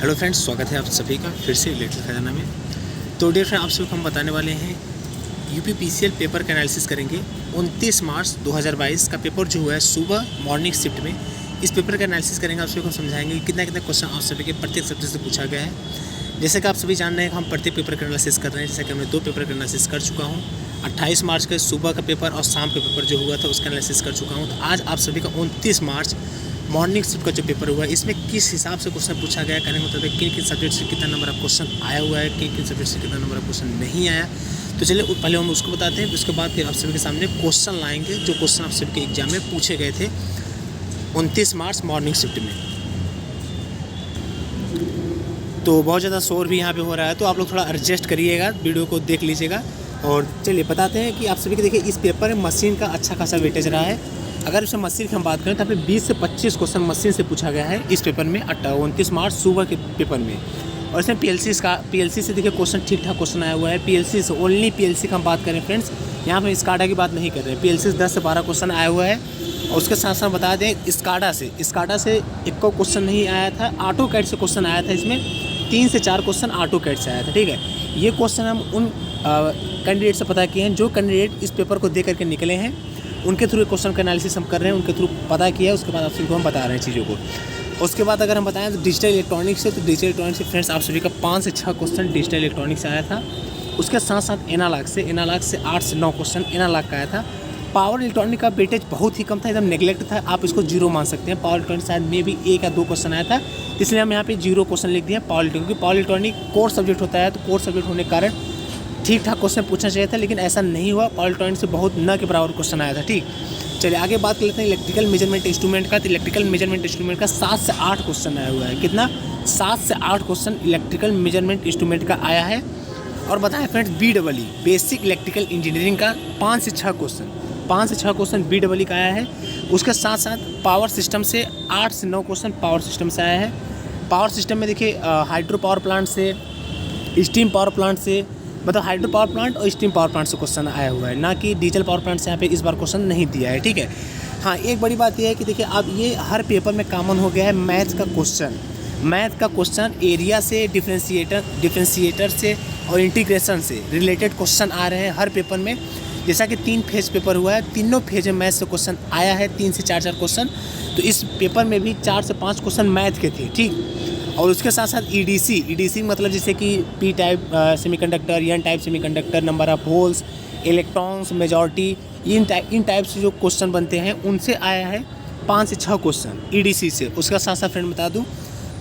Hello friends, स्वागत है आप सभी का फिर से इलेक्ट्रिक खजाना में। तो डियर फ्रेंड, आप सभी को हम बताने वाले हैं यूपीपीसीएल पेपर का एनालिसिस करेंगे। 29 मार्च 2022 का पेपर जो हुआ है सुबह मॉर्निंग शिफ्ट में, इस पेपर का एनालिसिस करेंगे। आप सभी को समझाएंगे कि कितना क्वेश्चन आप सभी के प्रत्येक सब्जेक्ट से पूछा गया है। जैसे कि आप सभी जान रहे हैं कि हम प्रत्येक पेपर का एनालिसिस कर रहे हैं। जैसे कि हमने 2 पेपर का एनालिसिस कर चुका हूँ, 28 मार्च का सुबह का पेपर और शाम का पेपर जो हुआ था उसका एनालिसिस कर चुका हूँ। तो आज आप सभी का 29 मार्च मॉर्निंग शिफ्ट का जो पेपर हुआ है, इसमें किस हिसाब से क्वेश्चन पूछा गया है, कहने का मतलब है किन किन सब्जेक्ट से कितना नंबर ऑफ क्वेश्चन आया हुआ है, किन किन सब्जेक्ट से कितना नंबर ऑफ क्वेश्चन नहीं आया। तो चलिए पहले हम उसको बताते हैं, उसके बाद फिर आप सभी के सामने क्वेश्चन लाएंगे जो क्वेश्चन आप सभी के एग्जाम में पूछे गए थे 29 मार्च मॉर्निंग शिफ्ट में। तो बहुत ज़्यादा शोर भी यहाँ पे हो रहा है, तो आप लोग थोड़ा एडजस्ट करिएगा, वीडियो को देख लीजिएगा। और चलिए बताते हैं कि आप सभी के देखिए इस पेपर में मशीन का अच्छा खासा वेटेज रहा है। अगर इसमें मशीन की हम बात करें तो यहाँ पे 20 से 25 क्वेश्चन मशीन से पूछा गया है इस पेपर में 29 मार्च सुबह के पेपर में। और इसमें पीएलसी से देखिए क्वेश्चन ठीक ठाक क्वेश्चन आया हुआ है। पीएलसी से ओनली पीएलसी का हम बात करें फ्रेंड्स, यहाँ पे स्काडा की बात नहीं कर रहे हैं। पीएलसी से 10 से 12 क्वेश्चन आया हुआ है। और उसके साथ साथ बता दें स्काडा से एक को क्वेश्चन नहीं आया था। ऑटो कैड से क्वेश्चन आया था, इसमें 3 से 4 क्वेश्चन ऑटो कैड से आया था। ठीक है, ये क्वेश्चन हम उन कैंडिडेट से पता किए हैं जो कैंडिडेट इस पेपर को दे करके निकले हैं, उनके थ्रू क्वेश्चन का एनालिसिस हम कर रहे हैं, उनके थ्रू पता किया है। उसके बाद आप सभी को हम बता रहे हैं चीज़ों को। उसके बाद अगर हम बताएं तो डिजिटल इलेक्ट्रॉनिक्स से, तो डिजिटल इलेक्ट्रॉनिक्स से फ्रेंड्स आप सभी का 5 से 6 क्वेश्चन डिजिटल इलेक्ट्रॉनिक्स से आया था। उसके साथ साथ एनालॉग से 8 से 9 क्वेश्चन एनालॉग का आया था। पावर इलेक्ट्रॉनिक का वेटेज बहुत ही कम था, एकदम नेगलेक्ट था, आप इसको 0 मान सकते हैं। पावर इलेक्ट्रॉनिक शायद में भी 1 या 2 क्वेश्चन आया था, इसलिए हम यहाँ पे 0 क्वेश्चन लिख दिए पावर इलेक्ट्रॉनिक, क्योंकि पावर इलेक्ट्रॉनिक कोर सब्जेक्ट होता है। तो कोर सब्जेक्ट होने के कारण ठीक ठाक क्वेश्चन पूछना चाहिए था, लेकिन ऐसा नहीं हुआ। पावर इलेक्ट्रॉनिक से बहुत न के बराबर क्वेश्चन आया था। ठीक, चलिए आगे बात कर लेते हैं इलेक्ट्रिकल मेजरमेंट इंस्ट्रूमेंट का। तो इलेक्ट्रिकल मेजरमेंट इंस्ट्रूमेंट का 7 से 8 क्वेश्चन आया हुआ है। कितना? 7 से 8 क्वेश्चन इलेक्ट्रिकल मेजरमेंट इंस्ट्रूमेंट का आया है। और बताएं friends BEE basic electrical engineering का 5 से 6 क्वेश्चन BEE का आया है। उसके साथ साथ पावर सिस्टम से 8 से 9 क्वेश्चन पावर सिस्टम से आया है। पावर सिस्टम में देखिए हाइड्रो पावर प्लांट से, स्टीम पावर प्लांट से, मतलब हाइड्रो पावर प्लांट और स्टीम पावर प्लांट से क्वेश्चन आया हुआ है, ना कि डीजल पावर प्लांट से यहाँ पे इस बार क्वेश्चन नहीं दिया है। ठीक है, हाँ एक बड़ी बात यह है कि देखिए अब ये हर पेपर में कॉमन हो गया है मैथ का क्वेश्चन एरिया से, डिफरेंशिएटर से और इंटीग्रेशन से रिलेटेड क्वेश्चन आ रहे हैं हर पेपर में। जैसा कि 3 फेज पेपर हुआ है, तीनों फेज में मैथ से क्वेश्चन आया है, 3 से 4 क्वेश्चन। तो इस पेपर में भी 4 से 5 क्वेश्चन मैथ के थे। ठीक, और उसके साथ साथ EDC मतलब जैसे कि P type semiconductor, N type semiconductor, number of holes, electrons, majority, in type से जो क्वेश्चन बनते हैं उनसे आया है 5 से 6 क्वेश्चन EDC से। उसका साथ साथ फ्रेंड बता दूं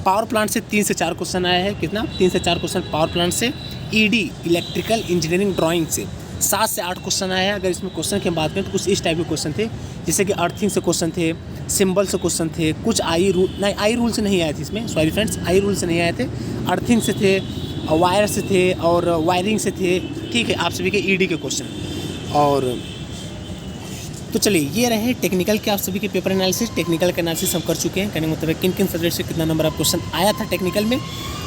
पावर प्लांट से 3 से 4 क्वेश्चन आया है। कितना? 3 से 4 क्वेश्चन पावर प्लांट से। ED इलेक्ट्रिकल इंजीनियरिंग ड्राइंग से 7 से 8 क्वेश्चन आया है। अगर इसमें क्वेश्चन की बात करें तो कुछ इस टाइप के क्वेश्चन थे, जैसे कि अर्थिंग से क्वेश्चन थे, सिंबल से क्वेश्चन थे, कुछ आई रूल से नहीं आए थे इसमें, सॉरी फ्रेंड्स, आई रूल से नहीं आए थे, अर्थिंग से थे, वायर से थे और वायरिंग से थे। ठीक है, आप सभी के ED के क्वेश्चन। और तो चलिए ये रहे टेक्निकल के आप सभी के पेपर एनालिसिस। टेक्निकल का एनालिसिस हम कर चुके हैं, कहने का मतलब किन किन सब्जेक्ट से कितना नंबर ऑफ क्वेश्चन आया था टेक्निकल में,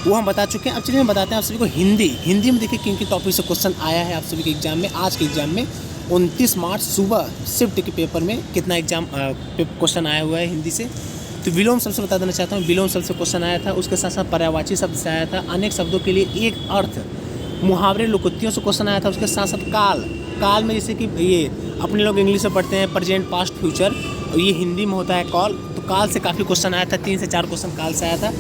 वो हम बता चुके हैं। अब चलिए हम बताते हैं आप सभी को हिंदी में देखिए किन किन टॉपिक से क्वेश्चन आया है आप सभी के एग्जाम में। आज के एग्जाम में 29 मार्च सुबह शिफ्ट के पेपर में कितना क्वेश्चन आया हुआ है हिंदी से। तो विलोम शब्द से बता देना चाहता हूँ, विलोम शब्द से क्वेश्चन आया था। उसके साथ साथ पर्यायवाची शब्द से आया था, अनेक शब्दों के लिए एक अर्थ, मुहावरे लोकोक्तियों से क्वेश्चन आया था। उसके साथ साथ काल में जैसे कि ये अपने लोग इंग्लिश में पढ़ते हैं प्रेजेंट, पास्ट, फ्यूचर, और ये हिंदी में होता है कॉल। तो काल से काफ़ी क्वेश्चन आया था, 3 से 4 क्वेश्चन काल से आया था।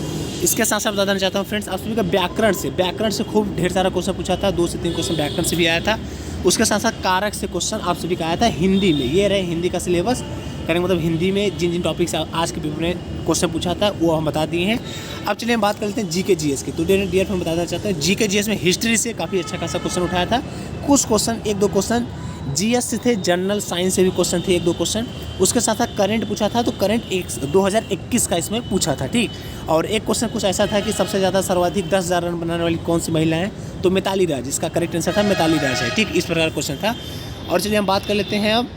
इसके साथ साथ बता देना चाहता हूँ फ्रेंड्स आप सभी का व्याकरण से खूब ढेर सारा क्वेश्चन पूछा था, 2 से 3 क्वेश्चन व्याकरण से भी आया था। उसके साथ साथ कारक से क्वेश्चन आप सभी का आया था हिंदी में। ये रहे हिंदी का सिलेबस, कहने का मतलब हिंदी में जिन टॉपिक से आज के पेपर में क्वेश्चन पूछा था वो हम बता दिए हैं। अब चलिए हम बात कर लेते हैं GK GS की। तो डियर मैं बताना चाहता हूँ GK GS में हिस्ट्री से काफ़ी अच्छा खासा क्वेश्चन उठाया था। कुछ क्वेश्चन 1-2 क्वेश्चन GS से थे, जनरल साइंस से भी क्वेश्चन थे 1-2 क्वेश्चन। उसके साथ साथ करंट पूछा था, तो करंट 2021 का इसमें पूछा था। ठीक, और एक क्वेश्चन कुछ ऐसा था कि सबसे ज़्यादा सर्वाधिक 10,000 रन बनाने वाली कौन सी महिला है, तो मिताली राज, इसका करेक्ट आंसर था मिताली राज है। ठीक, इस प्रकार क्वेश्चन था। और चलिए हम बात कर लेते हैं अब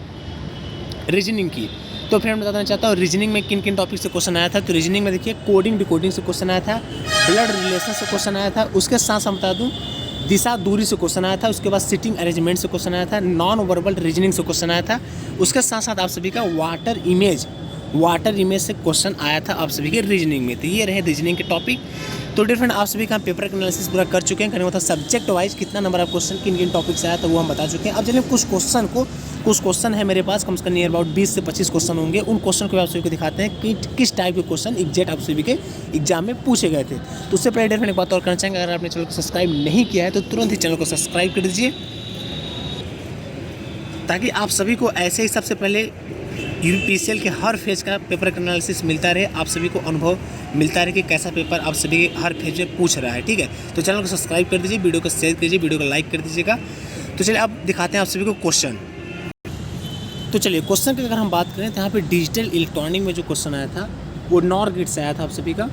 रीजनिंग की। तो फिर मैं बताना चाहता हूँ रीजनिंग में किन किन टॉपिक से क्वेश्चन आया था। तो रीजनिंग में देखिए कोडिंग डिकोडिंग से क्वेश्चन आया था, ब्लड रिलेशन से क्वेश्चन आया था। उसके साथ साथ बता दूँ दिशा दूरी से क्वेश्चन आया था। उसके बाद सिटिंग अरेंजमेंट से क्वेश्चन आया था, नॉन वर्बल रीजनिंग से क्वेश्चन आया था। उसके साथ साथ आप सभी का वाटर इमेज वाटर इमेज से क्वेश्चन आया था आप सभी के रीजनिंग में। तो ये रहे रीजनिंग के टॉपिक। तो डिफरेंट आप सभी का पेपर का एनालिसिस पूरा कर चुके हैं, करने मतलब सब्जेक्ट वाइज कितना नंबर ऑफ क्वेश्चन किन किन टॉपिक से आया था वो हम बता चुके हैं। अब चलिए कुछ क्वेश्चन है मेरे पास, कम से कम नियर अबाउट 20 से 25 क्वेश्चन होंगे। उन क्वेश्चन को आप सभी को दिखाते हैं कि किस टाइप के क्वेश्चन एग्जैक्ट आप सभी के एग्जाम में पूछे गए थे। तो उससे पहले डेफिनेट एक बात और करना चाहेंगे, अगर आपने चैनल को सब्सक्राइब नहीं किया है तो तुरंत ही चैनल को सब्सक्राइब कर दीजिए, ताकि आप सभी को ऐसे ही सबसे पहले यूपीसीएल के हर फेज का पेपर का एनालिसिस मिलता रहे, आप सभी को अनुभव मिलता रहे कि कैसा पेपर आप सभी के हर फेज में पूछ रहा है। ठीक है, तो चैनल को सब्सक्राइब कर दीजिए, वीडियो को शेयर कीजिए, वीडियो को लाइक कर दीजिएगा। तो चलिए अब दिखाते हैं आप सभी को क्वेश्चन। तो चलिए क्वेश्चन की अगर हम बात करें तो यहाँ पे डिजिटल इलेक्ट्रॉनिक में जो क्वेश्चन आया था वो नॉर गेट से आया था आप सभी का।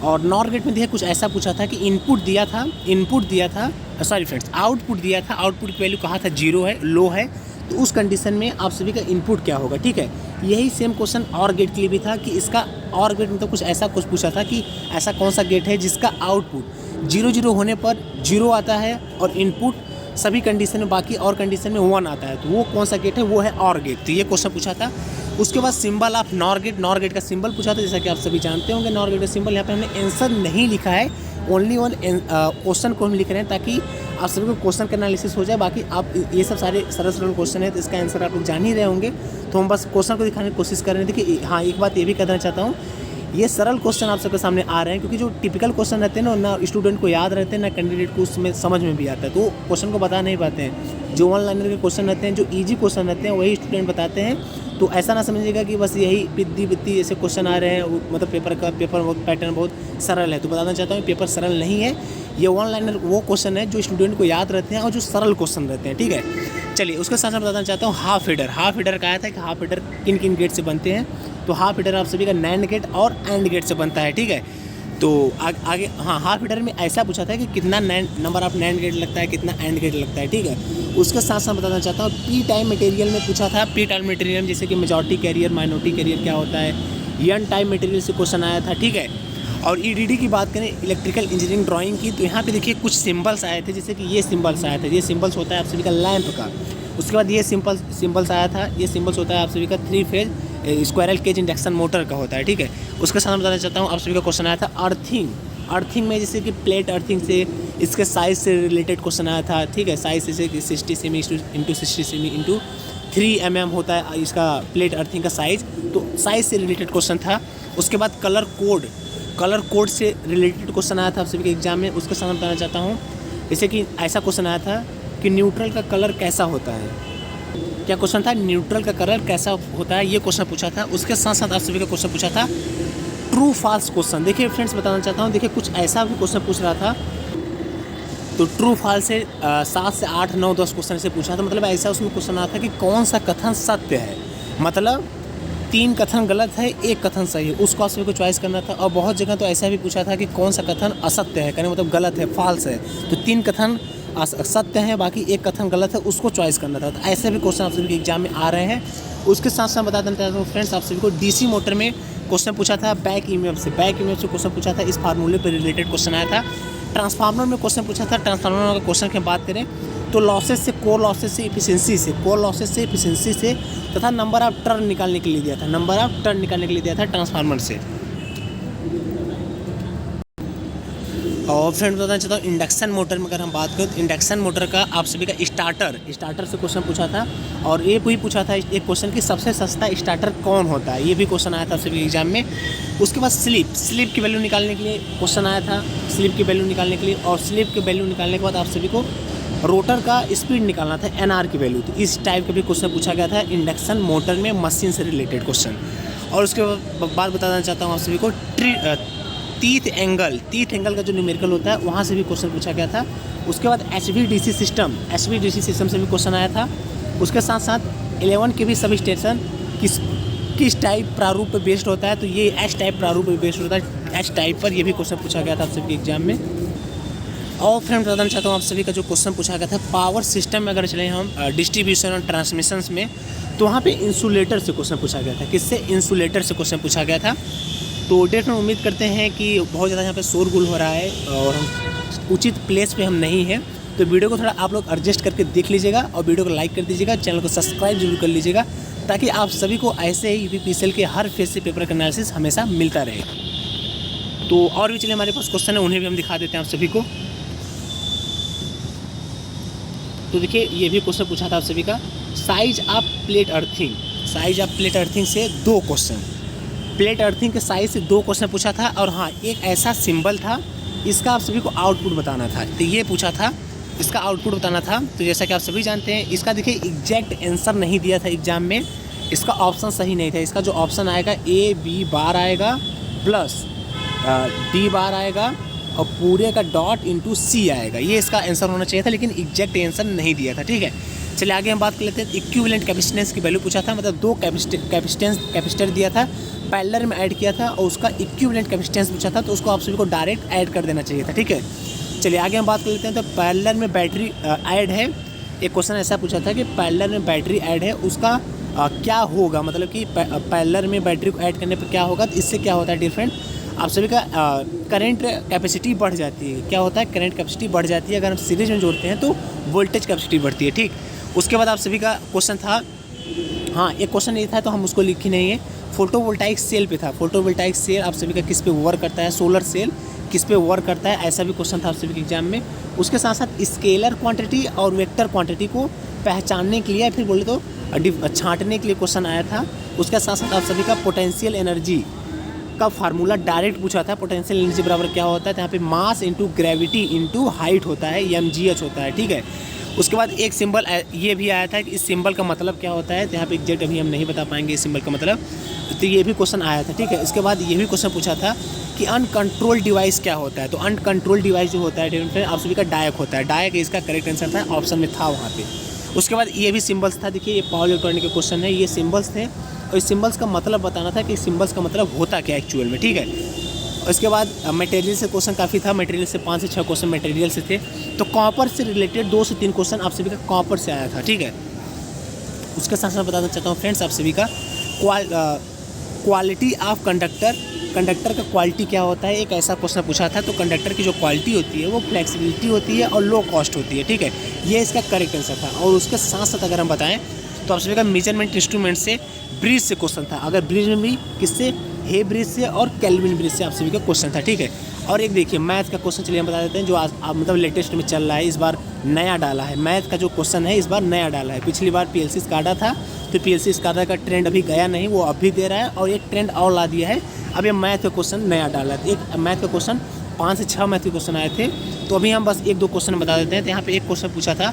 और नॉर गेट में देखिए कुछ ऐसा पूछा था कि इनपुट दिया था, आउटपुट दिया था, आउटपुट की वैल्यू कहा था 0 है, लो है, तो उस कंडीशन में आप सभी का इनपुट क्या होगा। ठीक है, यही सेम क्वेश्चन और गेट के लिए भी था कि इसका और गेट में तो कुछ पूछा था कि ऐसा कौन सा गेट है जिसका आउटपुट 0 होने पर 0 आता है और इनपुट सभी कंडीशन में, बाकी और कंडीशन में 1 आता है, तो वो कौन सा गेट है, वो है और गेट। तो ये क्वेश्चन पूछा था। उसके बाद सिंबल ऑफ नॉर गेट का सिंबल पूछा था, जैसा कि आप सभी जानते होंगे नॉर गेट का सिंबल। यहाँ पे हमने आंसर नहीं लिखा है, ओनली वन क्वेश्चन को हम लिख रहे हैं ताकि आप सभी को क्वेश्चन का एनालिसिस हो जाए। बाकी आप ये सब सारे सरल क्वेश्चन है, तो इसका आंसर आप लोग जान ही रहे होंगे। तो हम बस क्वेश्चन को दिखाने की कोशिश कर रहे हैं। देखिए हाँ, एक बात ये भी कहना चाहता हूँ, ये सरल क्वेश्चन आप सबके सामने आ रहे हैं क्योंकि जो टिपिकल क्वेश्चन रहते हैं ना स्टूडेंट को याद रहते हैं, ना कैंडिडेट को उसमें समझ में भी आता है, तो क्वेश्चन को बता नहीं पाते हैं। जो ऑनलाइनर के क्वेश्चन रहते हैं, जो इजी क्वेश्चन रहते हैं, वही स्टूडेंट बताते हैं। तो ऐसा ना समझिएगा कि बस यही बित्ती ऐसे क्वेश्चन आ रहे हैं, मतलब पेपर पैटर्न बहुत सरल है। तो बताना चाहता हूँ पेपर सरल नहीं है, ये ऑनलाइनर वो क्वेश्चन है जो स्टूडेंट को याद रहते हैं और जो सरल क्वेश्चन रहते हैं। ठीक है, चलिए उसके साथ साथ बताना चाहता हूँ हाफ हीडर का आया था कि हाफ हीडर किन किन गेट से बनते हैं। तो हाफ हीडर आप सभी का नैंड गेट और एंड गेट से बनता है। ठीक है, तो आगे हाँ, हाफ हीडर में ऐसा पूछा था कि कितना नंबर ऑफ नैंड गेट लगता है, कितना एंड गेट लगता है। ठीक है, उसके साथ साथ बताना चाहता हूँ पी टाइम मटेरियल में पूछा था। पी टाइम मटेरियल में जैसे कि मेजॉरिटी कैरियर, माइनॉरिटी कैरियर क्या होता है, एन टाइम मटेरियल से क्वेश्चन आया था। ठीक है, और ईडीडी की बात करें, इलेक्ट्रिकल इंजीनियरिंग ड्राइंग की, तो यहाँ पे देखिए कुछ सिंबल्स आए थे, जैसे कि ये सिंबल्स आया था। ये सिंबल्स होता है आप सभी का लैंप का। उसके बाद ये सिंबल्स आया था, ये सिंबल्स होता है आप सभी का 3 phase squirrel cage induction motor का होता है। ठीक है, उसके साथ बताना चाहता हूँ आप सभी का क्वेश्चन आया था अर्थिंग में, जैसे कि प्लेट अर्थिंग से इसके साइज से रिलेटेड क्वेश्चन आया था। ठीक है, साइज जैसे 60 semi into 60 semi into 3 mm होता है इसका प्लेट अर्थिंग का साइज, तो साइज से रिलेटेड क्वेश्चन था। उसके बाद कलर कोड से रिलेटेड क्वेश्चन आया था आप सभी के एग्जाम में। उसके साथ बताना चाहता हूँ जैसे कि ऐसा क्वेश्चन आया था कि न्यूट्रल का कलर कैसा होता है। क्या क्वेश्चन था, न्यूट्रल का कलर कैसा होता है, ये क्वेश्चन पूछा था। उसके साथ साथ आप सभी का क्वेश्चन पूछा था ट्रू फॉल्स क्वेश्चन। देखिए फ्रेंड्स, बताना चाहता हूँ, देखिए कुछ ऐसा भी क्वेश्चन पूछ रहा था, तो ट्रू फॉल्स से 7 से 8 9 10 क्वेश्चन से पूछा था। मतलब ऐसा उसमें क्वेश्चन आया था कि कौन सा कथन सत्य है, मतलब 3 कथन गलत है, 1 कथन सही है, उसको आप सभी को चॉइस करना था। और बहुत जगह तो ऐसा भी पूछा था कि कौन सा कथन असत्य है, कहने मतलब गलत है, फॉल्स है, तो 3 कथन सत्य है, बाकी 1 कथन गलत है, उसको चॉइस करना था। तो ऐसे भी क्वेश्चन आप सभी के एग्जाम में आ रहे हैं। उसके साथ साथ बता देना चाहता हूँ फ्रेंड्स, आप सभी को डीसी मोटर में क्वेश्चन पूछा था, बैक ईएमएफ से क्वेश्चन पूछा था, इस फार्मूले पर रिलेटेड क्वेश्चन आया था। ट्रांसफार्मर में क्वेश्चन पूछा था। ट्रांसफार्मर का क्वेश्चन की बात करें तो लॉसेस से, कोर लॉसेस से, एफिशिएंसी से तथा नंबर ऑफ टर्न निकालने के लिए दिया था, ट्रांसफार्मर से। और फ्रेंड बताना चाहता हूँ इंडक्शन मोटर में अगर हम बात करें तो इंडक्शन मोटर का आप सभी का स्टार्टर से क्वेश्चन पूछा था। और ये भी पूछा था एक क्वेश्चन कि सबसे सस्ता स्टार्टर कौन होता है, ये भी क्वेश्चन आया था आप सभी के एग्जाम में। उसके बाद स्लिप की वैल्यू निकालने के लिए क्वेश्चन आया था, और स्लिप की वैल्यू निकालने के बाद आप सभी को रोटर का स्पीड निकालना था, एनआर की वैल्यू। तो इस टाइप का भी क्वेश्चन पूछा गया था इंडक्शन मोटर में, मशीन से रिलेटेड क्वेश्चन। और उसके बाद बताना चाहता हूँ आप सभी को टीथ एंगल का जो न्यूमेरिकल होता है वहाँ से भी क्वेश्चन पूछा गया था। उसके बाद HVDC सिस्टम से भी क्वेश्चन आया था। उसके साथ साथ 11 के भी सब स्टेशन किस टाइप प्रारूप पर बेस्ड होता है, तो ये एच टाइप प्रारूप पर बेस्ड होता है, एच टाइप पर ये भी क्वेश्चन पूछा गया था आप सभी एग्जाम में। और फ्रेंड बताना चाहता हूँ आप सभी का जो क्वेश्चन पूछा गया था पावर सिस्टम में अगर चले हम डिस्ट्रीब्यूशन और ट्रांसमिशंस में, तो वहाँ पे इंसुलेटर से क्वेश्चन पूछा गया था। किससे, इंसुलेटर से क्वेश्चन पूछा गया था। तो डेफिनेटली उम्मीद करते हैं कि बहुत ज़्यादा यहाँ पे शोरगुल हो रहा है और हम उचित प्लेस पे हम नहीं हैं, तो वीडियो को थोड़ा आप लोग एडजस्ट करके देख लीजिएगा और वीडियो को लाइक कर दीजिएगा, चैनल को सब्सक्राइब जरूर कर लीजिएगा, ताकि आप सभी को ऐसे ही यूपीपीसीएल के हर फेज से पेपर का एनालिसिस हमेशा मिलता रहे। तो और भी चलिए हमारे पास क्वेश्चन है, उन्हें भी हम दिखा देते हैं आप सभी को। तो देखिए ये भी क्वेश्चन पूछा था आप सभी का, size of plate earthing, size of plate earthing से 2 क्वेश्चन, प्लेट अर्थिंग के साइज से 2 क्वेश्चन पूछा था। और हाँ, एक ऐसा सिंबल था, इसका आप सभी को आउटपुट बताना था, तो ये पूछा था, इसका आउटपुट बताना था। तो जैसा कि आप सभी जानते हैं, इसका देखिए एग्जैक्ट आंसर नहीं दिया था एग्जाम में, इसका ऑप्शन सही नहीं था। इसका जो ऑप्शन आएगा A B बार आएगा प्लस D बार आएगा और पूरे का डॉट इंटू C आएगा, ये इसका आंसर होना चाहिए था, लेकिन एग्जैक्ट आंसर नहीं दिया था। ठीक है, चलिए आगे हम बात कर लेते हैं। इक्विवेलेंट कैपेसिटेंस की वैल्यू पूछा था, मतलब 2 कैपेसिटर दिया था, पैरेलल में ऐड किया था और उसका इक्विवेलेंट कैपेसिटेंस पूछा था, तो उसको आप सभी को डायरेक्ट ऐड कर देना चाहिए था। ठीक है, चलिए आगे हम बात कर लेते हैं। तो पैरेलल में बैटरी ऐड है, एक क्वेश्चन ऐसा पूछा था कि पैरेलल में बैटरी ऐड है, उसका क्या होगा, मतलब कि पैरेलल में बैटरी को ऐड करने पर क्या होगा, तो इससे क्या होता है डिफरेंट, आप सभी का करंट कैपेसिटी बढ़ जाती है। क्या होता है, करंट कैपेसिटी बढ़ जाती है, अगर हम सीरीज में जोड़ते हैं तो वोल्टेज कैपेसिटी बढ़ती है। ठीक, उसके बाद आप सभी का क्वेश्चन था, हाँ एक क्वेश्चन ये था तो हम उसको लिखी नहीं है, फोटोवोल्टाइक सेल पे था। फोटोवोल्टाइक सेल आप सभी का किस पे वर्क करता है, सोलर सेल किस पे वर्क करता है, ऐसा भी क्वेश्चन था आप सभी के एग्जाम में। उसके साथ साथ स्केलर क्वांटिटी और वेक्टर क्वांटिटी को पहचानने के लिए, फिर बोले तो छांटने के लिए क्वेश्चन आया था। उसके साथ साथ आप सभी का पोटेंशियल एनर्जी का फार्मूला डायरेक्ट पूछा था। पोटेंशियल एनर्जी बराबर क्या होता है, तो यहाँ पे mass into gravity into height होता है, mgh होता है। ठीक है, उसके बाद एक सिंबल ये भी आया था कि इस सिंबल का मतलब क्या होता है, तो यहाँ पे एग्जैक्ट अभी हम नहीं बता पाएंगे इस सिंबल का मतलब, तो ये भी क्वेश्चन आया था। ठीक है, इसके बाद ये भी क्वेश्चन पूछा था कि अनकंट्रोल डिवाइस क्या होता है, तो अनकंट्रोल डिवाइस जो होता है आप सभी का डायक होता है। डायक इसका करेक्ट आंसर था, ऑप्शन में था वहाँ पे। उसके बाद ये भी सिंबल्स था, देखिए ये पावर इलेक्ट्रॉनिक के क्वेश्चन है, ये सिंबल्स थे और इस सिंबल्स का मतलब बताना था कि सिंबल्स का मतलब होता क्या एक्चुअल में। ठीक है, उसके बाद मटेरियल से क्वेश्चन काफ़ी था, मटेरियल से 5 से 6 क्वेश्चन मटेरियल से थे। तो कॉपर से रिलेटेड 2 से 3 क्वेश्चन आप सभी का कॉपर से आया था। ठीक है, उसके साथ साथ बताना चाहता हूँ फ्रेंड्स आप सभी का क्वालिटी ऑफ कंडक्टर, कंडक्टर का क्वालिटी क्या होता है, एक ऐसा क्वेश्चन पूछा था। तो कंडक्टर की जो क्वालिटी होती है वो फ्लेक्सिबिलिटी होती है और लो कॉस्ट होती है। ठीक है, ये इसका करेक्ट आंसर था। और उसके साथ साथ अगर हम बताएं तो आप सभी का मेजरमेंट इंस्ट्रूमेंट से ब्रिज से क्वेश्चन था, अगर ब्रिज में भी किससे, हे ब्रिज से और केल्विन ब्रिज से आप सभी का क्वेश्चन था। ठीक है, और एक देखिए मैथ का क्वेश्चन, चलिए हम बता देते हैं, जो आज मतलब लेटेस्ट में चल रहा है, इस बार नया डाला है। मैथ का जो क्वेश्चन है इस बार नया डाला है, पिछली बार पीएलसी स्काडा था, तो पीएलसी स्काडा का ट्रेंड अभी गया नहीं, वो अभी दे रहा है और एक ट्रेंड और ला दिया है। अब ये मैथ का क्वेश्चन नया डाला है, एक मैथ का क्वेश्चन 5 से 6 मैथ के क्वेश्चन आए थे, तो अभी हम बस 1-2 क्वेश्चन बता देते हैं। तो यहाँ पे एक क्वेश्चन पूछा था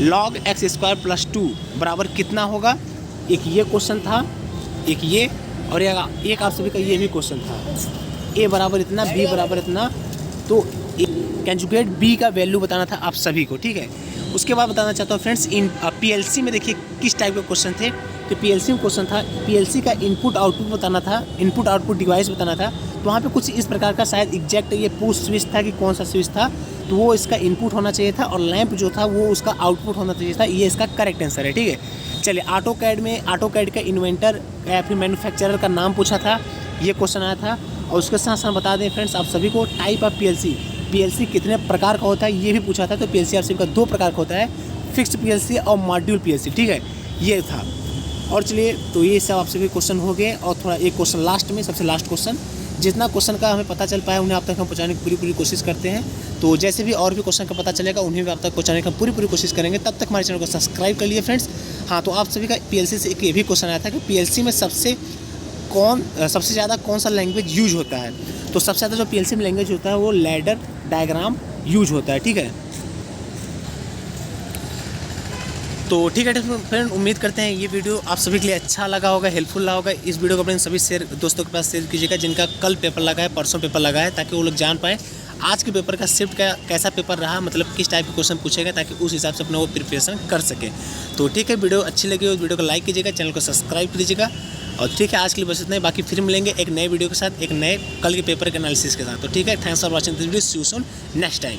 log x² + 2 बराबर कितना होगा, एक ये क्वेश्चन था, एक ये, और एक आप सभी का ये भी क्वेश्चन था, a बराबर इतना, b बराबर इतना, तो कंजुगेट b का वैल्यू बताना था आप सभी को। ठीक है, उसके बाद बताना चाहता हूँ फ्रेंड्स, इन पीएलसी में देखिए किस टाइप के क्वेश्चन थे। तो पीएलसी में क्वेश्चन था, पीएलसी का इनपुट आउटपुट बताना था, इनपुट आउटपुट डिवाइस बताना था। तो वहाँ पे कुछ इस प्रकार का, शायद एग्जैक्ट ये पुश स्विच था कि कौन सा स्विच था, तो वो इसका इनपुट होना चाहिए था और लैंप जो था वो उसका आउटपुट होना चाहिए था, ये इसका करेक्ट आंसर है। ठीक है, चलिए ऑटोकैड में, ऑटोकैड का इन्वेंटर या फिर मैन्युफैक्चरर का नाम पूछा था, ये क्वेश्चन आया था। और उसके साथ साथ बता दें फ्रेंड्स आप सभी को, टाइप ऑफ पीएलसी कितने प्रकार का होता है, ये भी पूछा था। तो पीएलसी आप सभी का 2 प्रकार का होता है, फिक्स्ड पीएलसी और मॉड्यूल पीएलसी। ठीक है, ये था। और चलिए तो ये सब आप सभी क्वेश्चन हो गए, और थोड़ा एक क्वेश्चन लास्ट में, सबसे लास्ट क्वेश्चन, जितना क्वेश्चन का हमें पता चल पाया उन्हें आप तक हम पहुँचाने की पूरी कोशिश करते हैं। तो जैसे भी और भी क्वेश्चन का पता चलेगा उन्हें भी आप तक पहुँचाने का पूरी कोशिश करेंगे। तब तक हमारे चैनल को सब्सक्राइब कर लिए फ्रेंड्स। हाँ, तो आप सभी का पीएलसी से एक ये भी क्वेश्चन आया था कि पीएलसी में सबसे ज़्यादा कौन सा लैंग्वेज यूज होता है। तो सबसे ज़्यादा जो पीएलसी में लैंग्वेज होता है वो लैडर डायग्राम यूज होता है। ठीक है, तो ठीक है फ्रेंड, उम्मीद करते हैं ये वीडियो आप सभी के लिए अच्छा लगा होगा, हेल्पफुल रहा होगा। इस वीडियो को अपने सभी दोस्तों के पास शेयर कीजिएगा जिनका कल पेपर लगा है, परसों पेपर लगा है, ताकि वो लोग जान पाएँ आज के पेपर का शिफ्ट का कैसा पेपर रहा, मतलब किस टाइप के क्वेश्चन पूछेगा, ताकि उस हिसाब से अपना वो प्रिपरेशन कर सके। तो ठीक है, वीडियो अच्छी लगी हो वीडियो को लाइक कीजिएगा, चैनल को सब्सक्राइब कीजिएगा। और ठीक है, आज के लिए बस इतना ही, बाकी फिर मिलेंगे एक नए वीडियो के साथ, एक नए कल के पेपर के एनालिसिस के साथ। तो ठीक है, thanks for watching this video, see you soon next time.